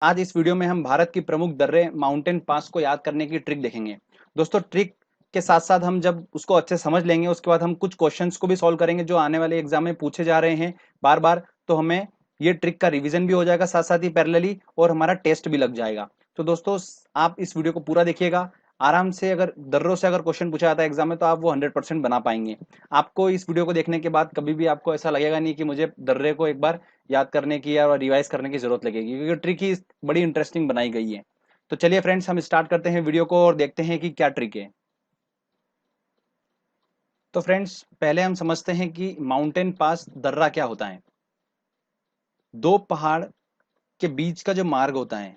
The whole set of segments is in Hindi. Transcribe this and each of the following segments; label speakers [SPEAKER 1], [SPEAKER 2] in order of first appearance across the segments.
[SPEAKER 1] आज इस वीडियो में हम भारत की प्रमुख दर्रे माउंटेन पास को याद करने की ट्रिक देखेंगे। दोस्तों ट्रिक के साथ साथ हम जब उसको अच्छे से समझ लेंगे उसके बाद हम कुछ क्वेश्चंस को भी सॉल्व करेंगे जो आने वाले एग्जाम में पूछे जा रहे हैं बार बार। तो हमें ये ट्रिक का रिवीजन भी हो जाएगा साथ साथ ही पैरेलली, और हमारा टेस्ट भी लग जाएगा। तो दोस्तों आप इस वीडियो को पूरा देखिएगा आराम से। अगर दर्रों से अगर क्वेश्चन पूछा जाता है एग्जाम में तो आप वो 100% बना पाएंगे। आपको इस वीडियो को देखने के बाद कभी भी आपको ऐसा लगेगा नहीं कि मुझे दर्रे को एक बार याद करने की या रिवाइज करने की जरूरत लगेगी, क्योंकि ट्रिक ही बड़ी इंटरेस्टिंग बनाई गई है। तो चलिए फ्रेंड्स हम स्टार्ट करते हैं वीडियो को और देखते हैं कि क्या ट्रिक है। तो फ्रेंड्स पहले हम समझते हैं कि माउंटेन पास दर्रा क्या होता है। दो पहाड़ के बीच का जो मार्ग होता है,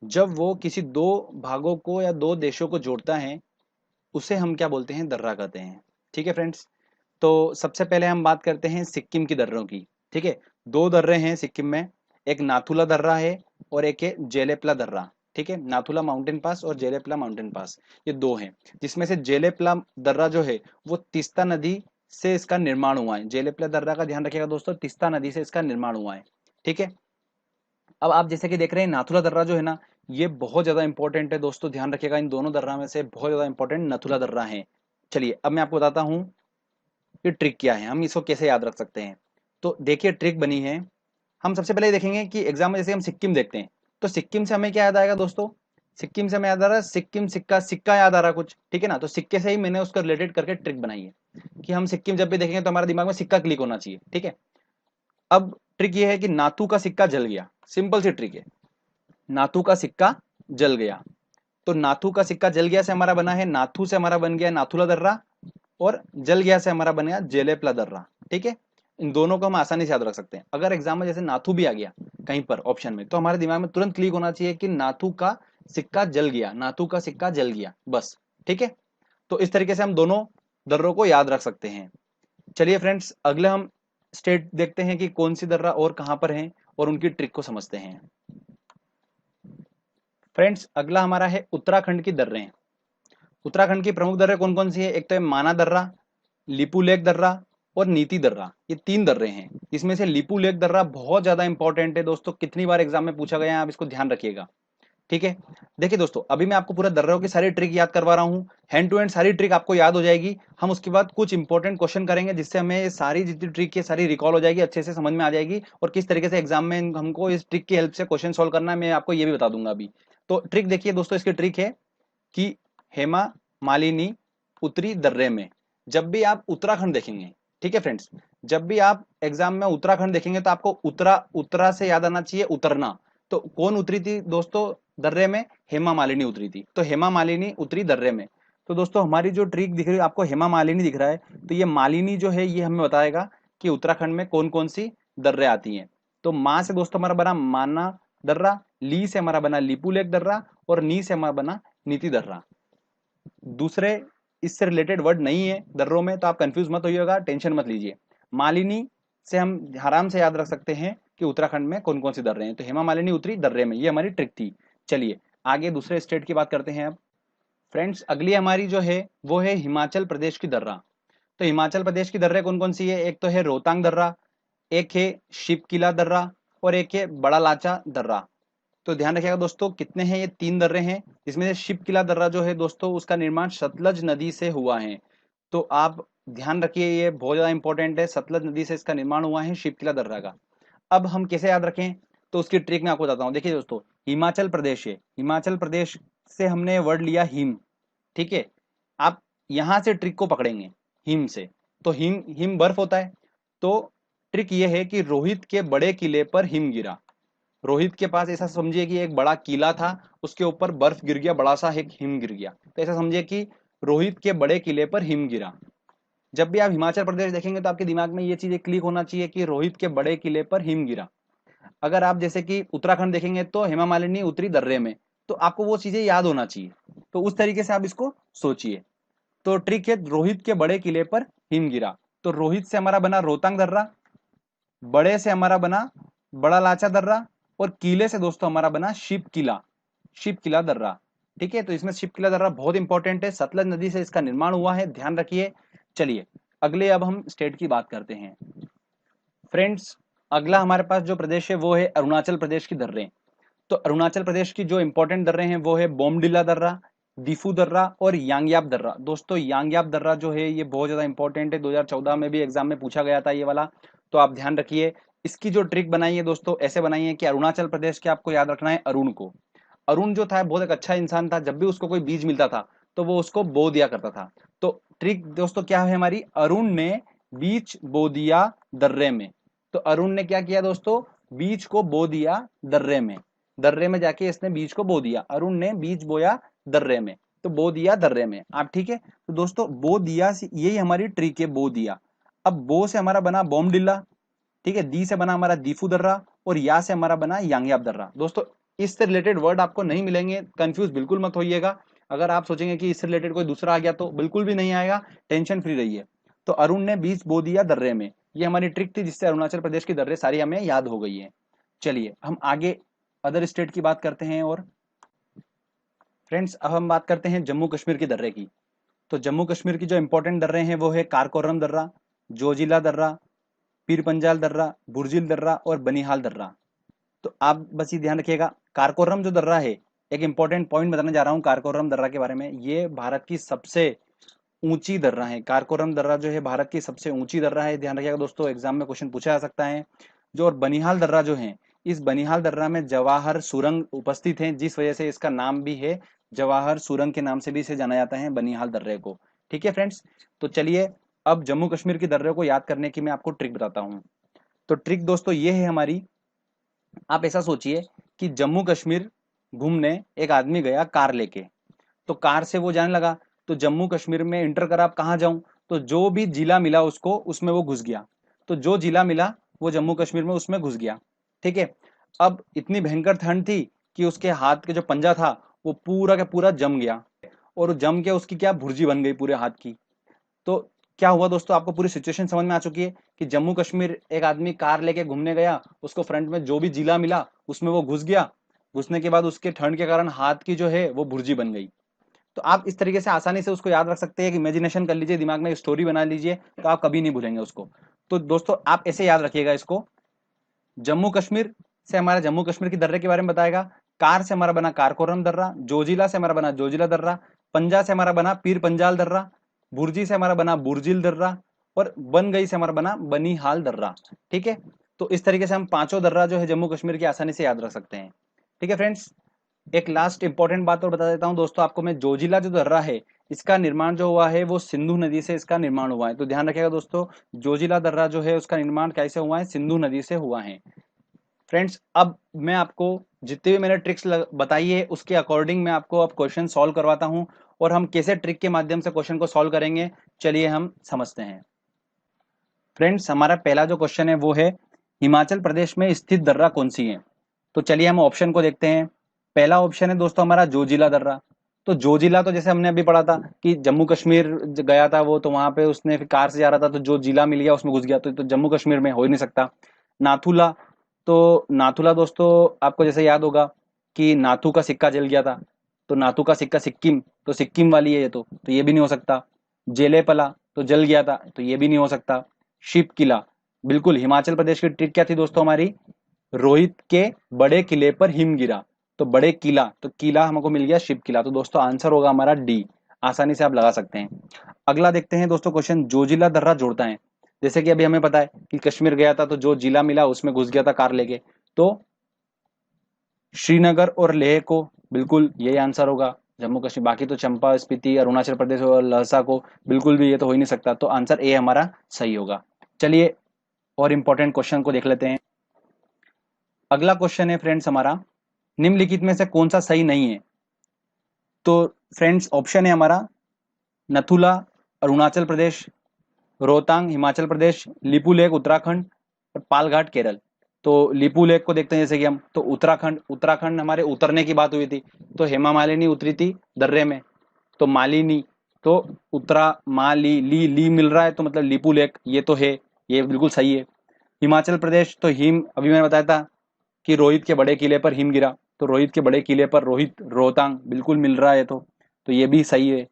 [SPEAKER 1] जब वो किसी दो भागों को या दो देशों को जोड़ता है, उसे हम क्या बोलते हैं, दर्रा कहते हैं। ठीक है फ्रेंड्स। तो सबसे पहले हम बात करते हैं सिक्किम की दर्रों की। ठीक है, दो दर्रे हैं सिक्किम में, एक नाथुला दर्रा है और एक है जेलेपला दर्रा। ठीक है, नाथुला माउंटेन पास और जेलेपला माउंटेन पास, ये दो हैं। जिसमें से जेलेपला दर्रा जो है वो तीस्ता नदी से इसका निर्माण हुआ है। जेलेपला दर्रा का ध्यान रखिएगा दोस्तों, तीस्ता नदी से इसका निर्माण हुआ है। ठीक है, अब आप जैसे कि देख रहे हैं नाथुला दर्रा जो है ना, ये बहुत ज्यादा इंपॉर्टेंट है दोस्तों, ध्यान रखिएगा। इन दोनों दर्रा में से बहुत ज्यादा इंपॉर्टेंट नाथुला दर्रा है। चलिए अब मैं आपको बताता हूँ कि ट्रिक क्या है, हम इसको कैसे याद रख सकते हैं। तो देखिए ट्रिक बनी है। हम सबसे पहले देखेंगे कि एग्जाम में जैसे हम सिक्किम देखते हैं तो सिक्किम से हमें क्या याद आएगा दोस्तों, सिक्किम से हमें याद आ रहा है सिक्किम सिक्का, सिक्का याद आ रहा है कुछ। ठीक है ना, तो सिक्के से ही मैंने उसको रिलेटेड करके ट्रिक बनाई है कि हम सिक्किम जब भी देखेंगे तो हमारे दिमाग में सिक्का क्लिक होना चाहिए। ठीक है, अब ट्रिक ये है कि नाथू का सिक्का जल गया। सिंपल सी ट्रिक है, नाथू का सिक्का जल गया। तो नाथू का सिक्का जल गया से हमारा बना है, नाथू से हमारा बन गया नाथुला दर्रा, और जल गया से हमारा बन गया जेलेपला दर्रा। ठीक है, इन दोनों को हम आसानी से याद रख सकते हैं। अगर एग्जाम में जैसे नाथू भी आ गया कहीं पर ऑप्शन में, तो हमारे दिमाग में तुरंत क्लिक होना चाहिए कि नाथू का सिक्का जल गया, नाथू का सिक्का जल गया, बस। ठीक है, तो इस तरीके से हम दोनों दर्रों को याद रख सकते हैं। चलिए फ्रेंड्स अगले हम स्टेट देखते हैं कि कौन सी दर्रा और कहां पर है, और उनकी ट्रिक को समझते हैं। फ्रेंड्स अगला हमारा है उत्तराखंड की दर्रे। उत्तराखंड की प्रमुख दर्रे कौन कौन सी है, एक तो है माना दर्रा, लिपू लेक दर्रा और नीति दर्रा। ये तीन दर्रे हैं। इसमें से लिपू लेक दर्रा बहुत ज्यादा इंपॉर्टेंट है दोस्तों, कितनी बार एग्जाम में पूछा गया है, आप इसको ध्यान रखिएगा। ठीक है, देखिए दोस्तों अभी मैं आपको पूरा दर्रों की सारी ट्रिक याद करवा रहा हूँ, हैंड टू हैंड सारी ट्रिक आपको याद हो जाएगी। हम उसके बाद कुछ इंपॉर्टेंट क्वेश्चन करेंगे जिससे हमें ये सारी जितनी ट्रिक है सारी रिकॉल हो जाएगी, अच्छे से समझ में आ जाएगी, और किस तरीके से एग्जाम में हमको इस ट्रिक की हेल्प से क्वेश्चन सॉल्व करना है मैं आपको ये भी बता दूंगा अभी। तो ट्रिक देखिए दोस्तों, इसकी ट्रिक है कि हेमा मालिनी उत्तरी दर्रे में, जब भी आप उत्तराखंड देखेंगे, ठीक है फ्रेंड्स, जब भी आप एग्जाम में उत्तराखंड देखेंगे तो आपको उत्तरा उत्तरा से याद आना चाहिए उतरना। तो कौन उतरी थी दोस्तों दर्रे में, हेमा मालिनी उतरी थी। तो हेमा मालिनी उतरी दर्रे में। तो दोस्तों हमारी जो ट्रिक दिख रही है आपको, हेमा मालिनी दिख रहा है, तो ये मालिनी जो है ये हमें बताएगा कि उत्तराखंड में कौन कौन सी दर्रे आती हैं। तो माँ से दोस्तों हमारा बना माना दर्रा, ली से हमारा बना लिपू लेक दर्रा, और नी से हमारा बना नीति दर्रा। दूसरे इससे रिलेटेड वर्ड नहीं है दर्रों में, तो आप कंफ्यूज मत होइएगा, टेंशन मत लीजिए। मालिनी से हम आराम से याद रख सकते हैं कि उत्तराखंड में कौन कौन सी दर्रे हैं। तो हेमा मालिनी उतरी दर्रे में, ये हमारी ट्रिक थी। चलिए आगे दूसरे स्टेट की बात करते हैं अब। फ्रेंड्स अगली हमारी जो है वो है हिमाचल प्रदेश की दर्रा। तो हिमाचल प्रदेश की दर्रे कौन कौन सी है, एक तो है रोहतांग दर्रा, एक है शिव किला दर्रा, और एक है बड़ा लाचा दर्रा। तो ध्यान रखिएगा दोस्तों कितने हैं, ये तीन दर्रे हैं। जिसमें से शिव किला दर्रा जो है दोस्तों उसका निर्माण सतलज नदी से हुआ है। तो आप ध्यान रखिए, ये बहुत ज्यादा इंपॉर्टेंट है, सतलज नदी से इसका निर्माण हुआ है शिव किला दर्रा का। अब हम कैसे याद रखें, तो उसकी ट्रिक मैं आपको बताता हूँ। देखिए दोस्तों हिमाचल प्रदेश है, हिमाचल प्रदेश से हमने वर्ड लिया हिम। ठीक है, आप यहां से ट्रिक को पकड़ेंगे हिम से। तो हिम हिम बर्फ होता है। तो ट्रिक ये है कि रोहित के बड़े किले पर हिम गिरा। रोहित के पास ऐसा समझिए कि एक बड़ा किला था, उसके ऊपर बर्फ गिर गया, बड़ा सा एक हिम गिर गया। तो ऐसा समझिए कि रोहित के बड़े किले पर हिम गिरा। जब भी आप हिमाचल प्रदेश देखेंगे तो आपके दिमाग में ये चीजें क्लिक होना चाहिए कि रोहित के बड़े किले पर हिम गिरा। अगर आप जैसे कि उत्तराखंड देखेंगे तो हेमा मालिनी उतरी दर्रे में, तो आपको वो चीजें याद होना चाहिए। तो उस तरीके से आप इसको सोचिए। तो ट्रिक है रोहित के बड़े किले पर हिम गिरा। तो रोहित से हमारा बना रोहतांग दर्रा, बड़े से हमारा बना बड़ा लाचा दर्रा, और किले से दोस्तों हमारा बना शिव किला, शिव किला दर्रा। ठीक है, तो इसमें शिव किला दर्रा बहुत इंपॉर्टेंट है, सतलज नदी से इसका निर्माण हुआ है, ध्यान रखिए। चलिए अगले अब हम स्टेट की बात करते हैं। फ्रेंड्स अगला हमारे पास जो प्रदेश है वो है अरुणाचल प्रदेश की दर्रे। तो अरुणाचल प्रदेश की जो इंपॉर्टेंट दर्रे हैं वो है बोमडिला दर्रा, दीफू दर्रा और यांगयाप दर्रा। दोस्तों यांगयाप दर्रा जो है ये बहुत ज्यादा इंपॉर्टेंट है, 2014 में भी एग्जाम में पूछा गया था ये वाला, तो आप ध्यान रखिए। इसकी जो ट्रिक बनाई है दोस्तों ऐसे बनाई है कि अरुणाचल प्रदेश के आपको याद रखना है अरुण को। अरुण जो था बहुत एक अच्छा इंसान था, जब भी उसको कोई बीज मिलता था तो वो उसको बो दिया करता था। तो ट्रिक दोस्तों क्या है हमारी, अरुण ने बीज बो दिया दर्रे में। तो अरुण ने क्या किया दोस्तों, बीज को बो दिया दर्रे में, दर्रे में जाके इसने बीज को बो दिया, अरुण ने बीज बोया दर्रे में, तो बो दिया दर्रे में। आप ठीक है, तो दोस्तों बो दिया यही हमारी ट्रिक है, बो दिया। अब बो से हमारा बना बोमडिल्ला, ठीक है, दी से बना हमारा दीफू दर्रा और या से हमारा बना यांगयाप दर्रा। दोस्तों इससे रिलेटेड वर्ड आपको नहीं मिलेंगे, कंफ्यूज बिल्कुल मत होइएगा। अगर आप सोचेंगे कि इससे रिलेटेड कोई दूसरा आ गया तो बिल्कुल भी नहीं आएगा, टेंशन फ्री रहिए। तो अरुण ने बीज बो दिया दर्रे में, ये हमारी ट्रिक थी जिससे अरुणाचल प्रदेश की दर्रे सारी हमें याद हो गई है। चलिए हम आगे अदर स्टेट की बात करते हैं। और फ्रेंड्स अब हम बात करते हैं जम्मू कश्मीर की दर्रे की। तो जम्मू कश्मीर की जो इंपॉर्टेंट दर्रे हैं वो है कारकोरम दर्रा, जोजिला दर्रा, पीर पंजाल दर्रा, बुर्जिल दर्रा और बनिहाल दर्रा। तो आप बस ये ध्यान रखिएगा, कारकोरम जो दर्रा है, एक इंपॉर्टेंट पॉइंट बताने जा रहा हूँ कारकोरम दर्रा के बारे में। ये भारत की सबसे ऊंची दर्रा है, कारकोरम दर्रा जो है भारत की सबसे ऊंची दर्रा है, ध्यान रखिएगा दोस्तों, एग्जाम में क्वेश्चन पूछा जा सकता है। जो और बनिहाल दर्रा जो है, इस बनिहाल दर्रा में जवाहर सुरंग उपस्थित है, जिस वजह से इसका नाम भी है जवाहर सुरंग के नाम से भी इसे जाना जाता है बनिहाल दर्रे को। ठीक है फ्रेंड्स, तो चलिए अब जम्मू कश्मीर की दर्रे को याद करने की मैं आपको ट्रिक बताता हूँ। तो ट्रिक दोस्तों ये है हमारी, आप ऐसा सोचिए कि जम्मू कश्मीर घूमने एक आदमी गया कार लेके, तो कार से वो जाने लगा, तो जम्मू कश्मीर में इंटर करा, आप कहाँ जाऊं, तो जो भी जिला मिला उसको उसमें वो घुस गया। तो जो जिला मिला वो जम्मू कश्मीर में उसमें घुस गया। ठीक है, अब इतनी भयंकर ठंड थी कि उसके हाथ के जो पंजा था वो पूरा का पूरा जम गया, और जम के उसकी क्या भुर्जी बन गई पूरे हाथ की। तो क्या हुआ दोस्तों, आपको पूरी सिचुएशन समझ में आ चुकी है कि जम्मू कश्मीर एक आदमी कार लेके घूमने गया, उसको फ्रंट में जो भी जिला मिला उसमें वो घुस गया, घुसने के बाद उसके ठंड के कारण हाथ की जो है वो भुर्जी बन गई। तो आप इस तरीके से आसानी से उसको याद रख सकते हैं कि इमेजिनेशन कर लीजिए, दिमाग में एक स्टोरी बना लीजिए, तो आप कभी नहीं भूलेंगे उसको। तो दोस्तों आप ऐसे याद रखिएगा इसको, जम्मू कश्मीर से हमारा जम्मू कश्मीर की दर्रे के बारे में बताएगा, कार से हमारा बना कारकोरम दर्रा, जोजिला से हमारा बना जोजिला दर्रा, पंजा से हमारा बना पीर पंजाल दर्रा, बुर्जी से हमारा बना बुर्जिल दर्रा और बन गई से हमारा बना बनीहाल दर्रा। ठीक है, तो इस तरीके से हम पांचों दर्रा जो है जम्मू कश्मीर की आसानी से याद रख सकते हैं। ठीक है फ्रेंड्स, एक लास्ट इंपॉर्टेंट बात और बता देता हूं दोस्तों आपको मैं, जोजिला जो दर्रा है इसका निर्माण जो हुआ है वो सिंधु नदी से इसका निर्माण हुआ है। तो ध्यान रखिएगा दोस्तों, जोजिला दर्रा जो है उसका निर्माण कैसे हुआ है, सिंधु नदी से हुआ है। फ्रेंड्स अब मैं आपको जितने भी मैंने ट्रिक्स बताई है उसके अकॉर्डिंग मैं आपको अब क्वेश्चन सॉल्व करवाता हूं, और हम कैसे ट्रिक के माध्यम से क्वेश्चन को सॉल्व करेंगे चलिए हम समझते हैं। फ्रेंड्स हमारा पहला जो क्वेश्चन है वो है, हिमाचल प्रदेश में स्थित दर्रा कौन सी है। तो चलिए हम ऑप्शन को देखते हैं। पहला ऑप्शन है दोस्तों हमारा जोजिला दर्रा। तो जोजिला तो जैसे हमने अभी पढ़ा था कि जम्मू कश्मीर गया था वो, तो वहां पे उसने फिर कार से जा रहा था तो जो जिला मिल गया उसमें घुस गया, तो जम्मू कश्मीर में हो ही नहीं सकता। नाथुला, तो नाथुला दोस्तों आपको जैसे याद होगा कि नाथू का सिक्का जल गया था, तो नाथू का सिक्का सिक्किम, तो सिक्किम वाली है ये, तो ये भी नहीं हो सकता। जेलेपला तो जल गया था, तो ये भी नहीं हो सकता। शिप किला, बिल्कुल हिमाचल प्रदेश की ट्रिक क्या थी दोस्तों हमारी, रोहित के बड़े किले पर हिम गिरा, तो बड़े किला, तो किला हमको मिल गया शिप किला, तो दोस्तों आंसर होगा हमारा डी, आसानी से आप लगा सकते हैं। अगला देखते हैं दोस्तों क्वेश्चन, जोजिला दर्रा जोड़ता है। जैसे कि अभी हमें पता है कि कश्मीर गया था तो जो जिला मिला उसमें घुस गया था कार लेके, तो श्रीनगर और लेह को, बिल्कुल यही आंसर होगा जम्मू कश्मीर। बाकी तो चंपा, स्पीति, अरुणाचल प्रदेश और लहसा को बिल्कुल भी ये तो हो ही नहीं सकता, तो आंसर ए हमारा सही होगा। चलिए और इंपॉर्टेंट क्वेश्चन को देख लेते हैं। अगला क्वेश्चन है फ्रेंड्स हमारा, निम्नलिखित में से कौन सा सही नहीं है। तो फ्रेंड्स ऑप्शन है हमारा, नथुला अरुणाचल प्रदेश, रोहतांग हिमाचल प्रदेश, लिपू लेक उत्तराखंड और पालघाट केरल। तो लिपू लेक को देखते हैं जैसे कि हम, तो उत्तराखंड, उत्तराखंड हमारे उतरने की बात हुई थी, तो हेमा मालिनी उतरी थी दर्रे में, तो मालिनी, तो उत्तरा माली ली ली मिल रहा है, तो मतलब लिपू लेक ये तो है, ये बिल्कुल सही है। हिमाचल प्रदेश, तो हिम अभी मैंने बताया था कि रोहित के बड़े किले पर हिम गिरा, तो रोहित के बड़े किले पर रोहित रोहतांग बिल्कुल मिल रहा है, तो ये भी सही है।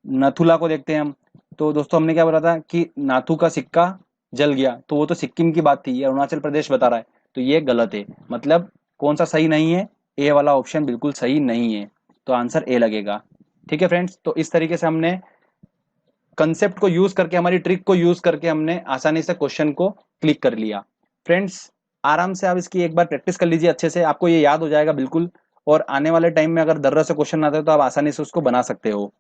[SPEAKER 1] नथुला को देखते हैं हम, तो दोस्तों हमने क्या बोला था कि नाथू का सिक्का जल गया, तो वो तो सिक्किम की बात थी, ये अरुणाचल प्रदेश बता रहा है, तो ये गलत है। मतलब कौन सा सही नहीं है? ए वाला ऑप्शन बिल्कुल सही नहीं है, तो आंसर ए लगेगा। ठीक है फ्रेंड्स, तो इस तरीके से हमने कंसेप्ट को यूज करके, हमारी ट्रिक को यूज करके हमने आसानी से क्वेश्चन को क्लिक कर लिया। फ्रेंड्स आराम से आप इसकी एक बार प्रैक्टिस कर लीजिए, अच्छे से आपको ये याद हो जाएगा बिल्कुल, और आने वाले टाइम में अगर दर्रा से क्वेश्चन आता है तो आप आसानी से उसको बना सकते हो।